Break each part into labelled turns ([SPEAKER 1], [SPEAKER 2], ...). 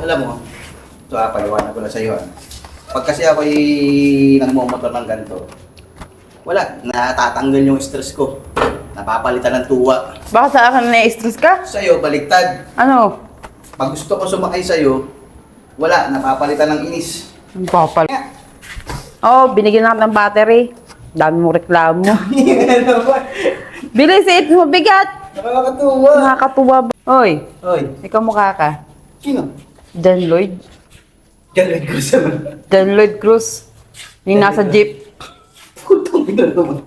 [SPEAKER 1] alam mo, ito paliwanag ko na sa iyo. Pag kasi ako'y nagmumotor ng ganito, wala, natatanggal yung stress ko. Napapalitan ng tuwa.
[SPEAKER 2] Baka sa akin na-stress ka?
[SPEAKER 1] Sa'yo, baliktad.
[SPEAKER 2] Ano?
[SPEAKER 1] Pag gusto ko sumakay sa'yo, wala, napapalitan ng inis.
[SPEAKER 2] Ang papal. Oo, binigyan natin ng battery. Dami mo reklamo. Bilis, it mabigat.
[SPEAKER 1] Nakakatuwa.
[SPEAKER 2] Nakakatuwa ba? Hoy,
[SPEAKER 1] Hoy,
[SPEAKER 2] ikaw mukha ka.
[SPEAKER 1] sino?
[SPEAKER 2] Dan Lloyd.
[SPEAKER 1] Galing ko sa
[SPEAKER 2] Dan Lloyd Cruz. Yung nasa jeep.
[SPEAKER 1] Kutong ina naman.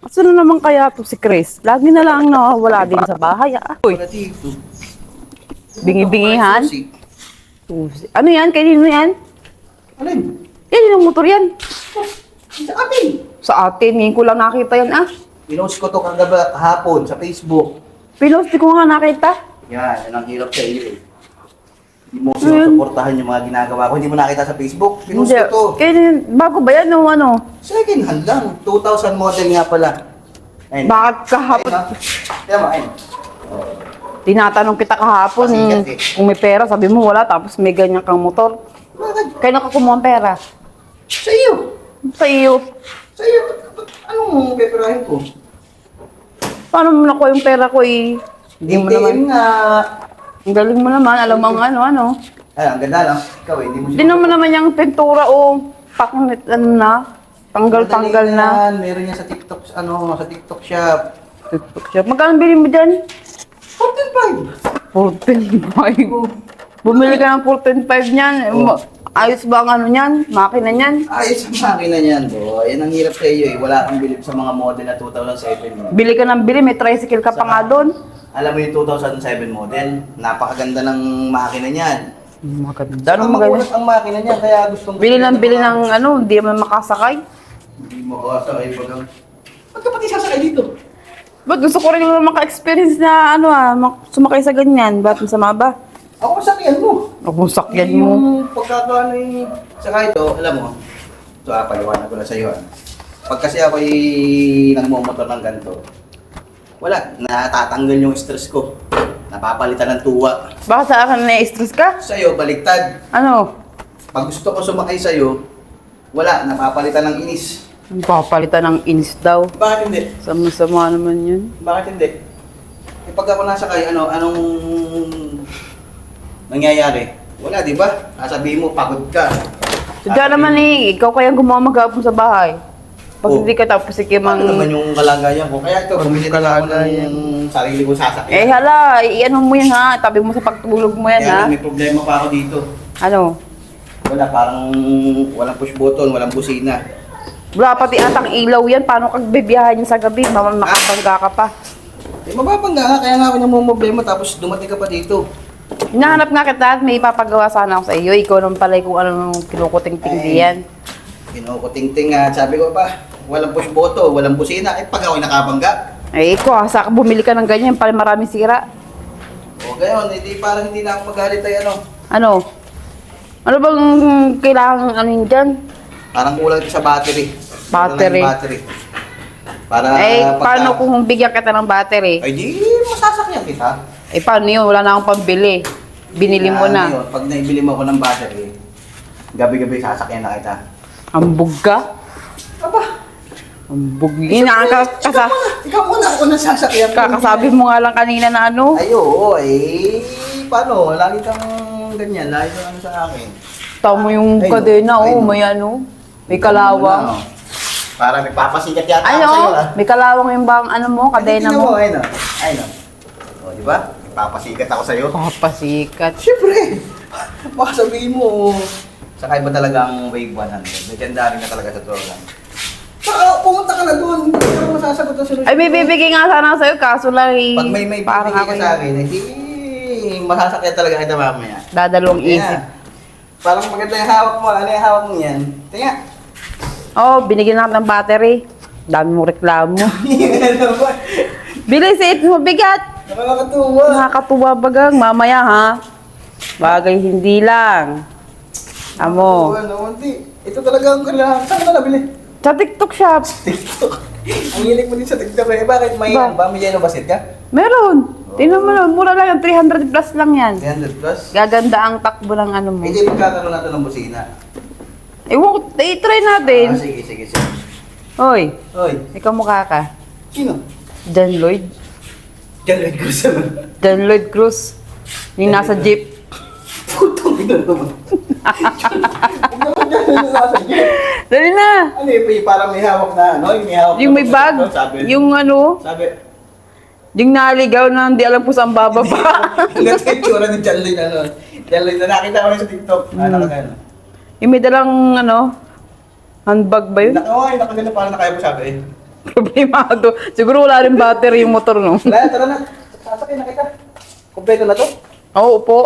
[SPEAKER 2] Asa na naman kaya to si Chris? Lagi na lang nawawala din sa bahay. Uy,
[SPEAKER 1] Wala dito.
[SPEAKER 2] bingi-bingihan.
[SPEAKER 1] Susi.
[SPEAKER 2] Ano yan? Kanino yan?
[SPEAKER 1] Alin?
[SPEAKER 2] Yan yung motor yan.
[SPEAKER 1] Sa atin.
[SPEAKER 2] Sa atin, ngayon ko lang nakita yan ah.
[SPEAKER 1] Pinost ko to kahapon sa Facebook.
[SPEAKER 2] Pinost ko nga nakita.
[SPEAKER 1] Yan ang hirap sa iyo eh. Hindi mo sinusuportahan yung mga ginagawa ko. Hindi mo nakita sa Facebook. Pinost
[SPEAKER 2] Hindi.
[SPEAKER 1] ko to.
[SPEAKER 2] Kaya, bago ba yan o ano?
[SPEAKER 1] Second hand lang. 2000 model nga pala. Ayun.
[SPEAKER 2] Bakit kahapon?
[SPEAKER 1] Ayun, ha? Tignan mo, ayun.
[SPEAKER 2] Tinatanong kita kahapon
[SPEAKER 1] Pasikat eh.
[SPEAKER 2] kung may pera, sabi mo wala, tapos may ganyan kang motor.
[SPEAKER 1] Bakit?
[SPEAKER 2] Kaya nakakumuha ang pera.
[SPEAKER 1] Sa iyo.
[SPEAKER 2] Sa iyo.
[SPEAKER 1] Sa iyo. Anong peperahin ko?
[SPEAKER 2] Paano mo nakuha yung pera ko eh? Hindi mo naman.
[SPEAKER 1] ATM nga.
[SPEAKER 2] Ang galing mo naman, alam mo ang ano.
[SPEAKER 1] Ay, ang ganda lang. Ikaw eh, hindi mo
[SPEAKER 2] Hindi naman naman yung pintura o paknit ano na. Tanggal-tanggal
[SPEAKER 1] Madali
[SPEAKER 2] na.
[SPEAKER 1] yan. Meron yan sa TikTok, sa TikTok shop.
[SPEAKER 2] TikTok siya. Magkano bili mo dyan?
[SPEAKER 1] 45.
[SPEAKER 2] 14.5. Bumili ka ng 14.5 niyan.
[SPEAKER 1] Oh.
[SPEAKER 2] Ayos ba ang ano niyan? Makina niyan?
[SPEAKER 1] Ayos ang makina niyan, boy. Yan ang hirap sa iyo eh. Wala kang bilib sa mga model na 2007 mo.
[SPEAKER 2] Bili ka ng bili, may tricycle ka pa nga doon.
[SPEAKER 1] Alam mo yung 2007 model? Napakaganda ng makina niyan.
[SPEAKER 2] Maganda. Anong
[SPEAKER 1] Ang
[SPEAKER 2] maganda?
[SPEAKER 1] magulat ang makina niyan, kaya gustong...
[SPEAKER 2] Bili ng ano, hindi man makasakay.
[SPEAKER 1] Hindi mo kasakay pa lang. Ba't ka pati sasakay dito?
[SPEAKER 2] Ba't gusto ko rin maka-experience na ano sumakay sa ganyan. Ba't masama ba?
[SPEAKER 1] Ako masakyan mo.
[SPEAKER 2] Ako sakyan
[SPEAKER 1] Hindi
[SPEAKER 2] mo.
[SPEAKER 1] yung pagkakaano yung... Saka ito, alam mo, ito paliwanag ko na sa iyo. Pag kasi ako'y nagmumotor ng ganito, wala, natatanggal yung stress ko. Napapalitan ng tuwa.
[SPEAKER 2] Baka sa akin na-stress ka?
[SPEAKER 1] Sa'yo, baliktad.
[SPEAKER 2] Ano?
[SPEAKER 1] Pag gusto ko sumakay sa'yo, wala, napapalitan ng inis.
[SPEAKER 2] Ang papalitan ng inis daw.
[SPEAKER 1] Bakit hindi?
[SPEAKER 2] Sama-sama naman yun.
[SPEAKER 1] Bakit hindi? Eh, pag ako nasakay, anong nangyayari? Wala, di ba? Sabihin mo, pagod ka.
[SPEAKER 2] Sadya naman ikaw kayang gumawa maghapon sa bahay. Pag
[SPEAKER 1] Oh.
[SPEAKER 2] hindi ka tapos sige
[SPEAKER 1] Paano naman yung kalagayan ko? Kaya ito, bumili na ako ng
[SPEAKER 2] kalagayan.
[SPEAKER 1] sarili kong sasakyan.
[SPEAKER 2] Eh hala, i-ano mo yan ha. Tabi mo sa pagtulog mo yan ha.
[SPEAKER 1] Kaya may problema pa ako dito.
[SPEAKER 2] Ano?
[SPEAKER 1] Wala, parang walang push button, walang busina.
[SPEAKER 2] Wala pati atang ilaw yan. Paano kag bibiyahan yan sa gabi? Makabangga ka pa.
[SPEAKER 1] Eh, mababangga nga, kaya nga ako namumroblema tapos dumating ka pa dito.
[SPEAKER 2] Hinahanap nga kita at may ipapagawa sana ako sa iyo. Ikaw naman pala kung anong kinukuting-ting diyan.
[SPEAKER 1] Kinukuting-ting nga, sabi ko pa, walang push button, walang busina. Eh, pag ako'y nakabangga.
[SPEAKER 2] Eh, ikaw, saka bumili ka ng ganyan, pala maraming sira.
[SPEAKER 1] O gayon, parang hindi na ako magalit ay ano.
[SPEAKER 2] Ano? Ano bang kailangan ano yun dyan?
[SPEAKER 1] Parang kulang ito sa battery.
[SPEAKER 2] Battery.
[SPEAKER 1] Kulang yung battery. Para
[SPEAKER 2] Paano kung bigyan kita ng battery?
[SPEAKER 1] Ay, di masasakyan kita.
[SPEAKER 2] Eh, paano yun? Wala na akong pambili. Binili mo na.
[SPEAKER 1] Yun, pag naibili mo ako ng battery, gabi-gabi sasakyan na kita.
[SPEAKER 2] Ambog ka?
[SPEAKER 1] Aba,
[SPEAKER 2] Ambog. Inakakasa.
[SPEAKER 1] ikaw muna ako na sasakyan.
[SPEAKER 2] Kakasabi mo nga lang kanina na ano.
[SPEAKER 1] Ay, oo, paano? Lagi kang ganyan, lagi kang ano sa akin.
[SPEAKER 2] Tama mo yung
[SPEAKER 1] Ay, no.
[SPEAKER 2] kadena,
[SPEAKER 1] Ay,
[SPEAKER 2] oh,
[SPEAKER 1] no.
[SPEAKER 2] may ano. May kalawang.
[SPEAKER 1] Para may papasikat yata
[SPEAKER 2] Ano?
[SPEAKER 1] ako sa'yo, ah.
[SPEAKER 2] May kalawang yung bang ano mo, kadena
[SPEAKER 1] Tingnan
[SPEAKER 2] mo.
[SPEAKER 1] Ayun, ayun. O, di ba? May papasikat ako sa'yo.
[SPEAKER 2] Papasikat.
[SPEAKER 1] Siyempre! Baka sabihin mo, saka iba talaga ang Wave 100. Legendary na talaga sa Trolan. Pumunta ka na doon, hindi ka na masasagot na sunod.
[SPEAKER 2] Ay, may bibigay nga sana ako sa'yo, kaso lang
[SPEAKER 1] Pag may
[SPEAKER 2] parang
[SPEAKER 1] bibigay
[SPEAKER 2] ako
[SPEAKER 1] ka sa akin, hindi masasakyan talaga kita mamaya.
[SPEAKER 2] dadalawang
[SPEAKER 1] Kaya,
[SPEAKER 2] isip.
[SPEAKER 1] parang maganda yung hawak mo. Ano yung hawak mo yan? Tingnan.
[SPEAKER 2] Oh, binigyan natin ng battery. Dami mo reklamo. Bilis, it mabigat.
[SPEAKER 1] Nakakatuwa.
[SPEAKER 2] Nakakatuwa bagang. Mamaya ha. Bagay hindi lang. Amo.
[SPEAKER 1] Ito talaga ang kailangan. Saan ka na nabili?
[SPEAKER 2] Sa TikTok shop.
[SPEAKER 1] TikTok. Ang hilig mo din sa TikTok eh. Bakit may
[SPEAKER 2] Ba?
[SPEAKER 1] ba? May yellow basit ka?
[SPEAKER 2] Meron. Tingnan mo nun, mura lang yan, 300 plus lang yan.
[SPEAKER 1] 300 plus?
[SPEAKER 2] Gaganda ang takbo ng ano mo.
[SPEAKER 1] Hindi magkakaroon natin ng busina.
[SPEAKER 2] Ewan ko, i-try natin.
[SPEAKER 1] Sige, sige, sige.
[SPEAKER 2] Hoy,
[SPEAKER 1] Hoy,
[SPEAKER 2] ikaw mukha ka.
[SPEAKER 1] sino?
[SPEAKER 2] Dan Lloyd.
[SPEAKER 1] John Lloyd Cruz naman.
[SPEAKER 2] Dan Lloyd Cruz. Yung nasa jeep.
[SPEAKER 1] Putong ina naman. Huwag naman John Lloyd nasa jeep.
[SPEAKER 2] Dali na.
[SPEAKER 1] Ano yung parang may hawak na ano? May hawak
[SPEAKER 2] Yung
[SPEAKER 1] na
[SPEAKER 2] may bag.
[SPEAKER 1] Sabi.
[SPEAKER 2] Yung ano,
[SPEAKER 1] Sabi.
[SPEAKER 2] yung naligaw na hindi alam kung saan bababa.
[SPEAKER 1] Ang ganda yung tsura ni John Lloyd ano. John Lloyd na nakita ko rin sa TikTok. Ano ka gano'n?
[SPEAKER 2] Yung may dalang ano, handbag ba yun?
[SPEAKER 1] Nakagano parang nakaya mo sabi eh.
[SPEAKER 2] Problemado. Siguro wala rin battery yung motor, no?
[SPEAKER 1] Wala, tara na. Sasakay na kita. Kompleto na to?
[SPEAKER 2] Oo po.